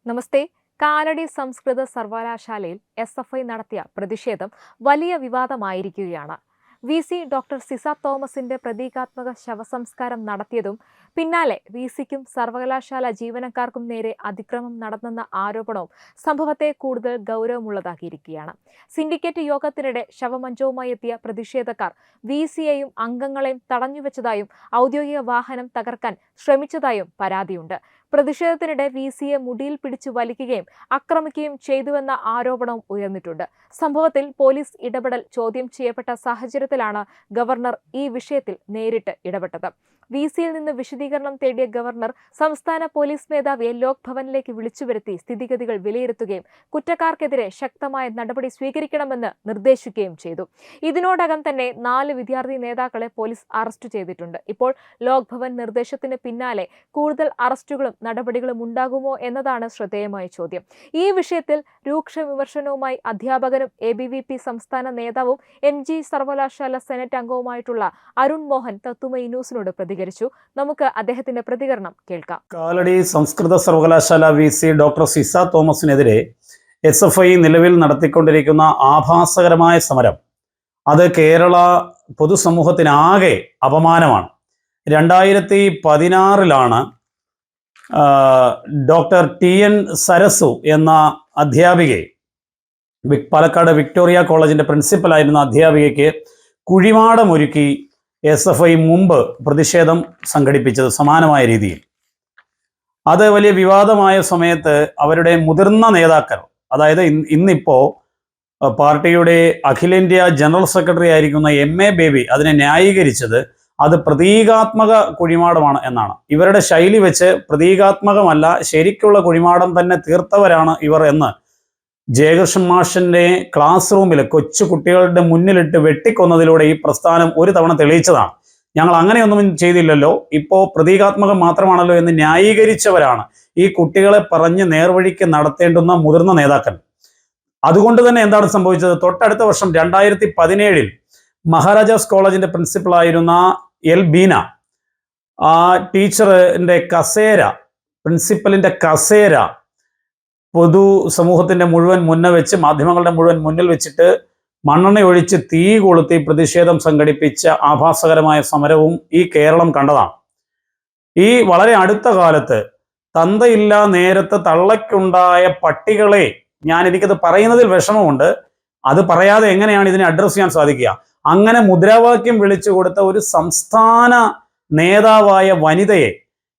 നമസ്തേ. കാലടി സംസ്കൃത സർവകലാശാലയിൽ SFI നടത്തിയ പ്രതിഷേധം വലിയ വിവാദമായിരിക്കുകയാണ്. VC ഡോക്ടർ സിസ തോമസിന്റെ പ്രതീകാത്മക ശവസംസ്കാരം നടത്തിയതും പിന്നാലെ VCക്കും സർവകലാശാല ജീവനക്കാർക്കും നേരെ അതിക്രമം നടന്നെന്ന ആരോപണവും സംഭവത്തെ കൂടുതൽ ഗൗരവമുള്ളതാക്കിയിരിക്കുകയാണ്. സിൻഡിക്കേറ്റ് യോഗത്തിനിടെ ശവമഞ്ചവുമായി എത്തിയ പ്രതിഷേധക്കാർ VCയെയും അംഗങ്ങളെയും തടഞ്ഞുവെച്ചതായും ഔദ്യോഗിക വാഹനം തകർക്കാൻ ശ്രമിച്ചതായും പരാതിയുണ്ട്. പ്രതിഷേധത്തിനിടെ VCയെ മുടിയിൽ പിടിച്ചു വലിക്കുകയും ആക്രമിക്കുകയും ചെയ്തുവെന്ന ആരോപണവും ഉയർന്നിട്ടുണ്ട്. സംഭവത്തിൽ പോലീസ് ഇടപെടൽ ചോദ്യം ചെയ്യപ്പെട്ട സാഹചര്യത്തിലാണ് ഗവർണർ ഈ വിഷയത്തിൽ നേരിട്ട് ഇടപെട്ടത്. VCയിൽ നിന്ന് വിശദീകരണം തേടിയ ഗവർണർ സംസ്ഥാന പോലീസ് മേധാവിയെ ലോക് ഭവനിലേക്ക് വിളിച്ചുവരുത്തി സ്ഥിതിഗതികൾ വിലയിരുത്തുകയും കുറ്റക്കാർക്കെതിരെ ശക്തമായ നടപടി സ്വീകരിക്കണമെന്ന് നിർദ്ദേശിക്കുകയും ചെയ്തു. ഇതിനോടകം തന്നെ 4 വിദ്യാർത്ഥി നേതാക്കളെ പോലീസ് അറസ്റ്റ് ചെയ്തിട്ടുണ്ട്. ഇപ്പോൾ ലോക് ഭവൻ നിർദ്ദേശത്തിന് പിന്നാലെ കൂടുതൽ അറസ്റ്റുകളും നടപടികളും ഉണ്ടാകുമോ എന്നതാണ് ശ്രദ്ധേയമായ ചോദ്യം. ഈ വിഷയത്തിൽ രൂക്ഷ വിമർശനവുമായി അധ്യാപകനും ABVP സംസ്ഥാന നേതാവും MG സർവകലാശാല സെനറ്റ് അംഗവുമായിട്ടുള്ള അരുൺ മോഹൻ തത്തുമൈ ന്യൂസിനോട് പ്രതികരിച്ചു. നമുക്ക് അദ്ദേഹത്തിന്റെ പ്രതികരണം കേൾക്കാം. കാലടി സംസ്കൃത സർവകലാശാല VC ഡോക്ടർ സിസ തോമസിനെതിരെ SFI നിലവിൽ നടത്തിക്കൊണ്ടിരിക്കുന്ന ആഭാസകരമായ സമരം അത് കേരള പൊതുസമൂഹത്തിനാകെ അപമാനമാണ്. 2016 ഡോക്ടർ TN സരസു എന്ന അധ്യാപികയെ, പാലക്കാട് വിക്ടോറിയ കോളേജിന്റെ പ്രിൻസിപ്പലായിരുന്ന അധ്യാപികയ്ക്ക് കുഴിമാടമൊരുക്കി SFI മുമ്പ് പ്രതിഷേധം സംഘടിപ്പിച്ചത് സമാനമായ രീതിയിൽ. അത് വലിയ വിവാദമായ സമയത്ത് അവരുടെ മുതിർന്ന നേതാക്കൾ, അതായത് ഇന്നിപ്പോ പാർട്ടിയുടെ അഖിലേന്ത്യാ ജനറൽ സെക്രട്ടറി ആയിരിക്കുന്ന MA ബേബി അതിനെ ന്യായീകരിച്ചത് അത് പ്രതീകാത്മക കുഴിമാടമാണ് എന്നാണ്. ഇവരുടെ ശൈലി വെച്ച് പ്രതീകാത്മകമല്ല, ശരിക്കുള്ള കുഴിമാടം തന്നെ തീർത്തവരാണ് ഇവർ എന്ന് ജയകൃഷ്ണൻ മാഷിന്റെ ക്ലാസ് റൂമിൽ കൊച്ചു കുട്ടികളുടെ മുന്നിലിട്ട് വെട്ടിക്കൊന്നതിലൂടെ ഈ പ്രസ്ഥാനം ഒരു തവണ തെളിയിച്ചതാണ്. ഞങ്ങൾ അങ്ങനെയൊന്നും ചെയ്തില്ലല്ലോ, ഇപ്പോൾ പ്രതീകാത്മകം മാത്രമാണല്ലോ എന്ന് ന്യായീകരിച്ചവരാണ് ഈ കുട്ടികളെ പറഞ്ഞ് നേർവഴിക്ക് നടത്തേണ്ടുന്ന മുതിർന്ന നേതാക്കൾ. അതുകൊണ്ട് തന്നെ എന്താണ് സംഭവിച്ചത്? തൊട്ടടുത്ത വർഷം 2017 മഹാരാജാസ് കോളേജിന്റെ പ്രിൻസിപ്പളായിരുന്ന L ബീന, ആ ടീച്ചറിന്റെ കസേര, പ്രിൻസിപ്പലിന്റെ കസേര പൊതു സമൂഹത്തിന്റെ മുഴുവൻ മുന്നേ വെച്ച്, മാധ്യമങ്ങളുടെ മുഴുവൻ മുന്നിൽ വെച്ചിട്ട് മണ്ണെണ്ണ ഒഴിച്ച് തീ കൊളുത്തി പ്രതിഷേധം സംഘടിപ്പിച്ച ആഭാസകരമായ സമരവും ഈ കേരളം കണ്ടതാണ്. ഈ വളരെ അടുത്ത കാലത്ത് തന്തയില്ല നേരത്ത് തള്ളയ്ക്കുണ്ടായ പട്ടികളെ, എനിക്കത് പറയുന്നതിൽ വിഷമമുണ്ട്, അത് പറയാതെ എങ്ങനെയാണ് ഇതിനെ അഡ്രസ് ചെയ്യാൻ സാധിക്കുക? അങ്ങനെ മുദ്രാവാക്യം വിളിച്ചു കൊടുത്ത ഒരു സംസ്ഥാന നേതാവായ വനിതയെ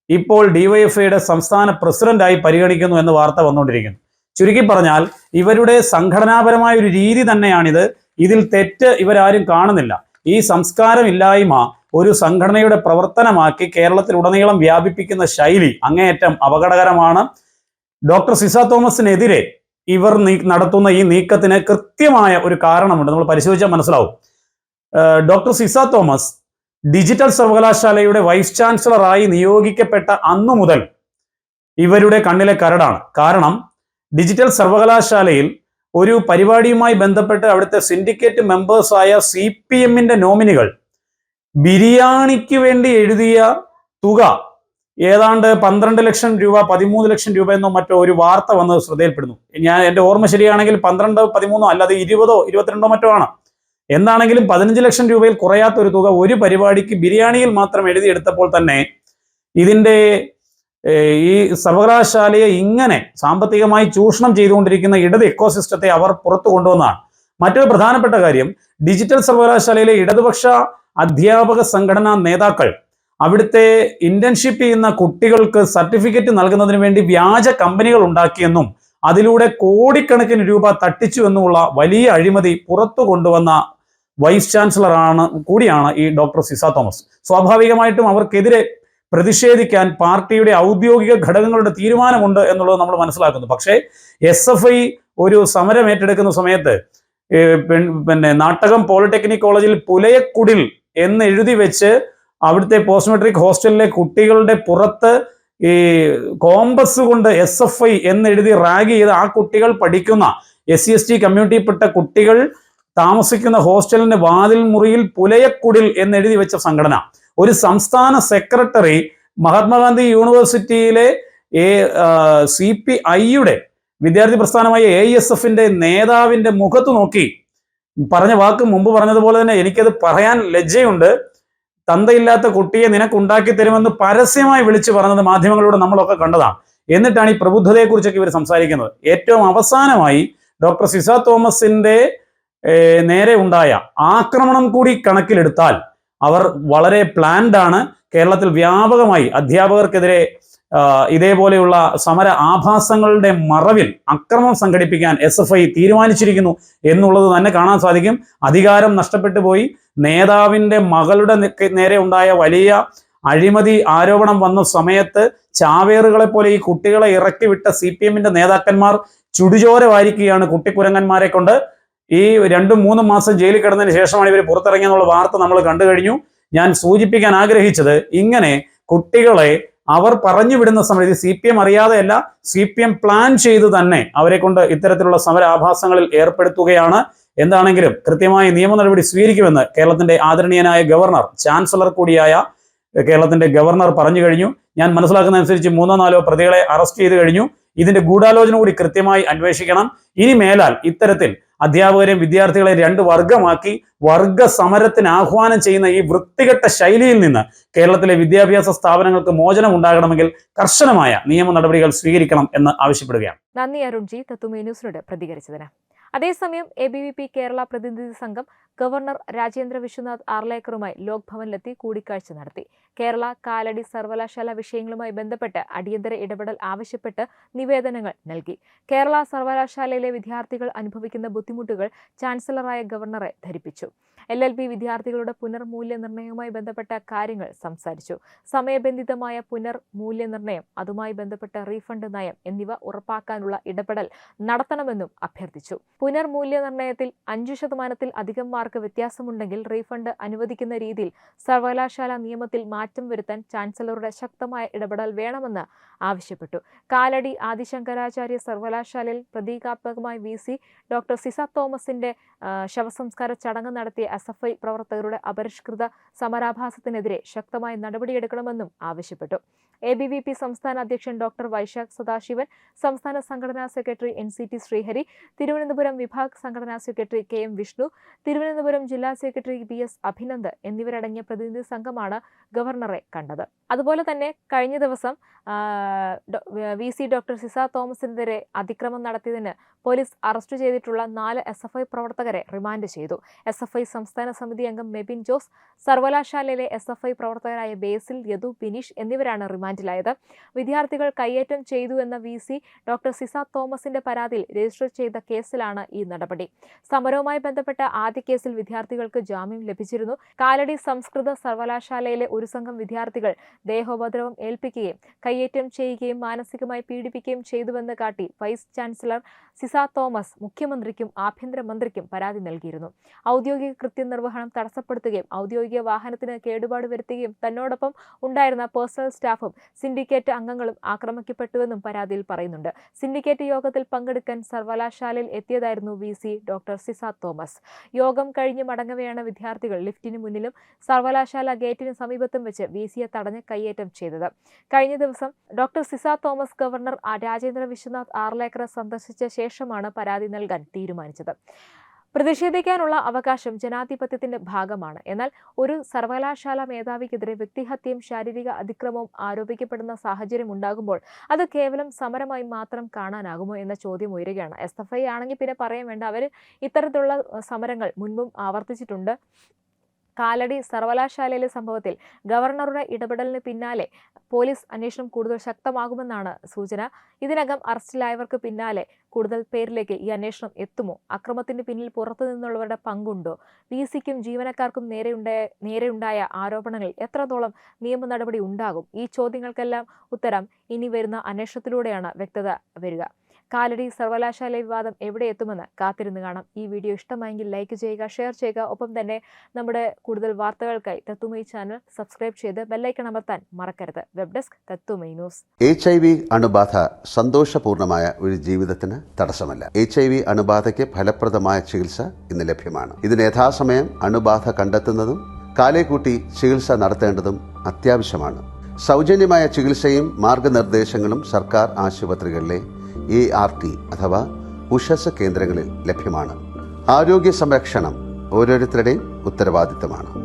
ഇപ്പോൾ DYFIയുടെ സംസ്ഥാന പ്രസിഡന്റായി പരിഗണിക്കുന്നു എന്ന് വാർത്ത വന്നുകൊണ്ടിരിക്കുന്നു. ചുരുക്കി പറഞ്ഞാൽ ഇവരുടെ സംഘടനാപരമായ ഒരു രീതി തന്നെയാണിത്. ഇതിൽ തെറ്റ് ഇവരാരും കാണുന്നില്ല. ഈ സംസ്കാരമില്ലായ്മ ഒരു സംഘടനയുടെ പ്രവർത്തനമാക്കി കേരളത്തിലുടനീളം വ്യാപിപ്പിക്കുന്ന ശൈലി അങ്ങേയറ്റം അപകടകരമാണ്. ഡോക്ടർ സിസ തോമസിനെതിരെ ഇവർ നടത്തുന്ന ഈ നീക്കത്തിന് കൃത്യമായ ഒരു കാരണമുണ്ട്. നമ്മൾ പരിശോധിച്ചാൽ മനസ്സിലാവും. ഡോക്ടർ സിസ തോമസ് ഡിജിറ്റൽ സർവകലാശാലയുടെ വൈസ് ചാൻസലറായി നിയോഗിക്കപ്പെട്ട അന്നു മുതൽ ഇവരുടെ കണ്ണിലെ കരടാണ്. കാരണം ഡിജിറ്റൽ സർവകലാശാലയിൽ ഒരു പരിപാടിയുമായി ബന്ധപ്പെട്ട് അവിടുത്തെ സിൻഡിക്കേറ്റ് മെമ്പേഴ്സായ CPMന്റെ നോമിനികൾ ബിരിയാണിക്ക് വേണ്ടി എഴുതിയ തുക ഏതാണ്ട് 12 ലക്ഷം രൂപ, 13 ലക്ഷം രൂപ എന്നോ മറ്റോ ഒരു വാർത്ത വന്നത് ശ്രദ്ധയിൽപ്പെടുന്നു. എൻ്റെ ഓർമ്മ ശരിയാണെങ്കിൽ 12, 13 അല്ലാതെ 20, 22 മറ്റോ ആണ്. എന്താണെങ്കിലും 15 ലക്ഷം രൂപയിൽ കുറയാത്ത ഒരു തുക ഒരു പരിപാടിക്ക് ബിരിയാണിയിൽ മാത്രം എഴുതിയെടുത്തപ്പോൾ തന്നെ ഇതിൻ്റെ ഈ സർവകലാശാലയെ ഇങ്ങനെ സാമ്പത്തികമായി ചൂഷണം ചെയ്തുകൊണ്ടിരിക്കുന്ന ഇടത് എക്കോസിസ്റ്റത്തെ അവർ പുറത്തു കൊണ്ടുവന്നതാണ്. മറ്റൊരു പ്രധാനപ്പെട്ട കാര്യം, ഡിജിറ്റൽ സർവകലാശാലയിലെ ഇടതുപക്ഷ അധ്യാപക സംഘടനാ നേതാക്കൾ അവിടുത്തെ ഇന്റേൺഷിപ്പ് ചെയ്യുന്ന കുട്ടികൾക്ക് സർട്ടിഫിക്കറ്റ് നൽകുന്നതിന് വേണ്ടി വ്യാജ കമ്പനികൾ ഉണ്ടാക്കിയെന്നും അതിലൂടെ കോടിക്കണക്കിന് രൂപ തട്ടിച്ചു എന്നുമുള്ള വലിയ അഴിമതി പുറത്തു കൊണ്ടുവന്ന വൈസ് ചാൻസലർ കൂടിയാണ് ഈ ഡോക്ടർ സിസ തോമസ്. സ്വാഭാവികമായിട്ടും അവർക്കെതിരെ പ്രതിഷേധിക്കാൻ പാർട്ടിയുടെ ഔദ്യോഗിക ഘടകങ്ങളുടെ തീരുമാനമുണ്ട് എന്നുള്ളത് നമ്മൾ മനസ്സിലാക്കുന്നു. പക്ഷേ SFI ഒരു സമരം ഏറ്റെടുക്കുന്ന സമയത്ത് നാട്ടകം പോളിടെക്നിക് കോളേജിൽ പുലയക്കുടിൽ എന്ന് എഴുതി വെച്ച് അവിടുത്തെ പോസ്റ്റ് മെട്രിക് ഹോസ്റ്റലിലെ കുട്ടികളുടെ പുറത്ത് ഈ കോമ്പസ് കൊണ്ട് SFI എന്നെഴുതി റാഗ് ചെയ്ത് ആ കുട്ടികൾ പഠിക്കുന്ന SC/ST കമ്മ്യൂണിറ്റിയിൽപ്പെട്ട കുട്ടികൾ താമസിക്കുന്ന ഹോസ്റ്റലിന്റെ വാതിൽ മുറിയിൽ പുലയക്കുടിൽ എന്നെഴുതി വെച്ച സംഘടന, ഒരു സംസ്ഥാന സെക്രട്ടറി മഹാത്മാഗാന്ധി യൂണിവേഴ്സിറ്റിയിലെ CPIയുടെ വിദ്യാർത്ഥി പ്രസ്ഥാനമായ AISFന്റെ നേതാവിന്റെ മുഖത്ത് നോക്കി പറഞ്ഞ വാക്ക് മുമ്പ് പറഞ്ഞതുപോലെ തന്നെ എനിക്കത് പറയാൻ ലജ്ജയുണ്ട്. തന്തയില്ലാത്ത കുട്ടിയെ നിനക്കുണ്ടാക്കി തരുമെന്ന് പരസ്യമായി വിളിച്ചു പറഞ്ഞത് മാധ്യമങ്ങളിലൂടെ നമ്മളൊക്കെ കണ്ടതാണ്. എന്നിട്ടാണ് ഈ പ്രബുദ്ധതയെക്കുറിച്ചൊക്കെ ഇവർ സംസാരിക്കുന്നത്. ഏറ്റവും അവസാനമായി ഡോക്ടർ സിസ തോമസിന്റെ നേരെ ഉണ്ടായ ആക്രമണം കൂടി കണക്കിലെടുത്താൽ അവർ വളരെ പ്ലാൻഡ് ആണ്. കേരളത്തിൽ വ്യാപകമായി അധ്യാപകർക്കെതിരെ ഇതേപോലെയുള്ള സമര ആഭാസങ്ങളുടെ മറവിൽ അക്രമം സംഘടിപ്പിക്കാൻ SFI തീരുമാനിച്ചിരിക്കുന്നു എന്നുള്ളത് തന്നെ കാണാൻ സാധിക്കും. അധികാരം നഷ്ടപ്പെട്ടു പോയി. നേതാവിന്റെ മകളുടെ നേരെ ഉണ്ടായ വലിയ അഴിമതി ആരോപണം വന്ന സമയത്ത് ചാവേറുകളെ പോലെ ഈ കുട്ടികളെ ഇറക്കി വിട്ട CPMന്റെ നേതാക്കന്മാർ ചുടുചോര വാരിക്കുകയാണ് കുട്ടിക്കുരങ്ങന്മാരെ കൊണ്ട്. ഈ 2-3 മാസം ജയിലിൽ കിടന്നതിന് ശേഷമാണ് ഇവർ പുറത്തിറങ്ങിയെന്നുള്ള വാർത്ത നമ്മൾ കണ്ടു കഴിഞ്ഞു. ഞാൻ സൂചിപ്പിക്കാൻ ആഗ്രഹിച്ചത്, ഇങ്ങനെ കുട്ടികളെ അവർ പറഞ്ഞു വിടുന്ന സമയത്ത് CPM അറിയാതെയല്ല, CPM പ്ലാൻ ചെയ്ത് തന്നെ അവരെ കൊണ്ട് ഇത്തരത്തിലുള്ള സമരാഭാസങ്ങളിൽ ഏർപ്പെടുത്തുകയാണ്. എന്താണെങ്കിലും കൃത്യമായ നിയമ നടപടി സ്വീകരിക്കുമെന്ന് കേരളത്തിന്റെ ആദരണീയനായ ഗവർണർ, ചാൻസലർ കൂടിയായ കേരളത്തിന്റെ ഗവർണർ പറഞ്ഞു കഴിഞ്ഞു. ഞാൻ മനസ്സിലാക്കുന്ന അനുസരിച്ച് 3-4 പ്രതികളെ അറസ്റ്റ് ചെയ്ത് കഴിഞ്ഞു. ഇതിന്റെ ഗൂഢാലോചന കൂടി കൃത്യമായി അന്വേഷിക്കണം. ഇനി മേലാൽ ഇത്തരത്തിൽ അധ്യാപകരെയും വിദ്യാർത്ഥികളെ 2 വർഗമാക്കി വർഗ സമരത്തിന് ആഹ്വാനം ചെയ്യുന്ന ഈ വൃത്തികെട്ട ശൈലിയിൽ നിന്ന് കേരളത്തിലെ വിദ്യാഭ്യാസ സ്ഥാപനങ്ങൾക്ക് മോചനം ഉണ്ടാകണമെങ്കിൽ കർശനമായ നിയമ നടപടികൾ സ്വീകരിക്കണം എന്ന് ആവശ്യപ്പെടുകയാണ്. നന്ദി അരുൺജി തത്തുമൈ ന്യൂസിനോട് പ്രതികരിച്ചതിന്. അതേസമയം ABVP കേരള പ്രതിനിധി സംഘം ഗവർണർ രാജേന്ദ്ര വിശ്വനാഥ് ആർലേക്കറുമായി ലോക് ഭവനിലെത്തി കൂടിക്കാഴ്ച നടത്തി. കേരള കാലടി സർവകലാശാല വിഷയങ്ങളുമായി ബന്ധപ്പെട്ട് അടിയന്തര ഇടപെടൽ ആവശ്യപ്പെട്ട് നിവേദനങ്ങൾ നൽകി. കേരള സർവകലാശാലയിലെ വിദ്യാർത്ഥികൾ അനുഭവിക്കുന്ന ബുദ്ധിമുട്ടുകൾ ചാൻസലറായ ഗവർണറെ ധരിപ്പിച്ചു. LLB വിദ്യാർത്ഥികളുടെ പുനർമൂല്യനിർണ്ണയവുമായി ബന്ധപ്പെട്ട കാര്യങ്ങൾ സംസാരിച്ചു. സമയബന്ധിതമായ പുനർമൂല്യനിർണ്ണയം, അതുമായി ബന്ധപ്പെട്ട റീഫണ്ട് നയം എന്നിവ ഉറപ്പാക്കാനുള്ള ഇടപെടൽ നടത്തണമെന്നും അഭ്യർത്ഥിച്ചു. പുനർമൂല്യനിർണ്ണയത്തിൽ 5% അധികം മാർക്ക് വ്യത്യാസമുണ്ടെങ്കിൽ റീഫണ്ട് അനുവദിക്കുന്ന രീതിയിൽ സർവകലാശാല നിയമത്തിൽ മാറ്റം വരുത്താൻ ചാൻസലറുടെ ശക്തമായ ഇടപെടൽ വേണമെന്ന് ആവശ്യപ്പെട്ടു. കാലടി ആദിശങ്കരാചാര്യ സർവകലാശാലയിൽ പ്രതീകാത്മകമായി VC ഡോക്ടർ സിസ തോമസിന്റെ ശവസംസ്കാര ചടങ്ങ് നടത്തിയ SFI പ്രവർത്തകരുടെ അപരിഷ്കൃത സമരാഭാസത്തിനെതിരെ ശക്തമായ നടപടിയെടുക്കണമെന്നും ആവശ്യപ്പെട്ടു. ABVP സംസ്ഥാന അധ്യക്ഷൻ ഡോക്ടർ വൈശാഖ് സദാശിവൻ, സംസ്ഥാന സംഘടനാ സെക്രട്ടറി NCT ശ്രീഹരി, തിരുവനന്തപുരം വിഭാഗ് സംഘടനാ സെക്രട്ടറി KM വിഷ്ണു, തിരുവനന്തപുരം ജില്ലാ സെക്രട്ടറി BS അഭിനന്ദ് എന്നിവരടങ്ങിയ പ്രതിനിധി സംഘമാണ് ഗവർണറെ കണ്ടത്. അതുപോലെ തന്നെ കഴിഞ്ഞ ദിവസം VC ഡോക്ടർ സിസ തോമസിനെതിരെ അതിക്രമം നടത്തിയതിന് പോലീസ് അറസ്റ്റ് ചെയ്തിട്ടുള്ള 4 SFI പ്രവർത്തകരെ റിമാൻഡ് ചെയ്തു. SFI സംസ്ഥാന സമിതി അംഗം മെബിൻ ജോസ്, സർവകലാശാലയിലെ SFI പ്രവർത്തകരായ ബേസിൽ, യദു, ബിനീഷ് എന്നിവരാണ് റിമാൻഡിലായത്. വിദ്യാർത്ഥികൾ കയ്യേറ്റം ചെയ്തു എന്ന VC ഡോക്ടർ സിസ തോമസിന്റെ പരാതിയിൽ രജിസ്റ്റർ ചെയ്ത കേസിലാണ് ഈ നടപടി. സമരവുമായി ബന്ധപ്പെട്ട ആദ്യ കേസിൽ വിദ്യാർത്ഥികൾക്ക് ജാമ്യം ലഭിച്ചിരുന്നു. കാലടി സംസ്കൃത സർവകലാശാലയിലെ ഒരു സംഘം വിദ്യാർത്ഥികൾ ദേഹോപദ്രവം ഏൽപ്പിക്കുകയും കയ്യേറ്റം ചെയ്യുകയും മാനസികമായി പീഡിപ്പിക്കുകയും ചെയ്തുവെന്ന് കാട്ടി വൈസ് ചാൻസലർ സിസ തോമസ് മുഖ്യമന്ത്രിക്കും ആഭ്യന്തരമന്ത്രിക്കും പരാതി നൽകിയിരുന്നു. ഔദ്യോഗിക കൃത്യനിർവഹണം തടസ്സപ്പെടുത്തുകയും ഔദ്യോഗിക വാഹനത്തിന് കേടുപാട് വരുത്തുകയും തന്നോടൊപ്പം ഉണ്ടായിരുന്ന പേഴ്സണൽ സ്റ്റാഫും സിൻഡിക്കേറ്റ് അംഗങ്ങളും ആക്രമിക്കപ്പെട്ടുവെന്നും പരാതിയിൽ പറയുന്നുണ്ട്. സിൻഡിക്കേറ്റ് യോഗത്തിൽ പങ്കെടുക്കാൻ സർവകലാശാലയിൽ എത്തിയതായിരുന്നു VC ഡോക്ടർ സിസ തോമസ്. യോഗം കഴിഞ്ഞ് മടങ്ങവെയാണ് വിദ്യാർത്ഥികൾ ലിഫ്റ്റിന് മുന്നിലും സർവകലാശാല ഗേറ്റിന് സമീപത്തും വെച്ച് VCയെ തടഞ്ഞ് കയ്യേറ്റം ചെയ്തത്. കഴിഞ്ഞ ദിവസം doctor Sisa Thomas governor Rajendra Vishwanath ആർലേക്കറെ സന്ദർശിച്ച ശേഷമാണ് പരാതി നൽകാൻ തീരുമാനിച്ചത്. പ്രതിഷേധിക്കാനുള്ള അവകാശം ജനാധിപത്യത്തിന്റെ ഭാഗമാണ്. എന്നാൽ ഒരു സർവകലാശാല മേധാവിക്കെതിരെ വ്യക്തിഹത്യയും ശാരീരിക അതിക്രമവും ആരോപിക്കപ്പെടുന്ന സാഹചര്യം ഉണ്ടാകുമ്പോൾ അത് കേവലം സമരമായി മാത്രം കാണാനാകുമോ എന്ന ചോദ്യം ഉയരുകയാണ്. SFI ആണെങ്കിൽ പിന്നെ പറയാൻ വേണ്ട, അവർ ഇത്തരത്തിലുള്ള സമരങ്ങൾ മുൻപും ആവർത്തിച്ചിട്ടുണ്ട്. കാലടി സർവകലാശാലയിലെ സംഭവത്തിൽ ഗവർണറുടെ ഇടപെടലിന് പിന്നാലെ പോലീസ് അന്വേഷണം കൂടുതൽ ശക്തമാകുമെന്നാണ് സൂചന. ഇതിനകം അറസ്റ്റിലായവർക്ക് പിന്നാലെ കൂടുതൽ പേരിലേക്ക് ഈ അന്വേഷണം എത്തുമോ? അക്രമത്തിന് പിന്നിൽ പുറത്തു നിന്നുള്ളവരുടെ പങ്കുണ്ടോ? VCക്കും ജീവനക്കാർക്കും നേരെയുണ്ടായ ആരോപണങ്ങളിൽ എത്രത്തോളം നിയമ നടപടി ഉണ്ടാകും? ഈ ചോദ്യങ്ങൾക്കെല്ലാം ഉത്തരം ഇനി വരുന്ന അന്വേഷണത്തിലൂടെയാണ് വ്യക്തത വരിക. കാലടി സർവകലാശാല വിവാദം എവിടെ എത്തുമെന്ന് കാത്തിരുന്ന് കാണാം. ഈ വീഡിയോ ഇഷ്ടമായെങ്കിൽ ലൈക്ക് ചെയ്യുക, ഷെയർ ചെയ്യുക. ഒപ്പം തന്നെ നമ്മുടെ കൂടുതൽ വാർത്തകൾക്കായി തത്തുമൈ ചാനൽ സബ്സ്ക്രൈബ് ചെയ്ത് ബെല്ലൈക്കൺ അമർത്താൻ മറക്കരുത്. Web desk Thathumai news. HIV അണുബാധ സന്തോഷപൂർണമായ ഒരു ജീവിതത്തിന് തടസ്സമല്ല. HIV അണുബാധയ്ക്ക് ഫലപ്രദമായ ചികിത്സ ഇന്ന് ലഭ്യമാണ്. ഇതിന് യഥാസമയം അണുബാധ കണ്ടെത്തുന്നതും കാലേക്കൂട്ടി ചികിത്സ നടത്തേണ്ടതും അത്യാവശ്യമാണ്. സൗജന്യമായ ചികിത്സയും മാർഗനിർദ്ദേശങ്ങളും സർക്കാർ ആശുപത്രികളിലെ ART അഥവാ ഉഷസ് കേന്ദ്രങ്ങളിൽ ലഭ്യമാണ്. ആരോഗ്യ സംരക്ഷണം ഓരോരുത്തരുടെയും ഉത്തരവാദിത്തമാണ്.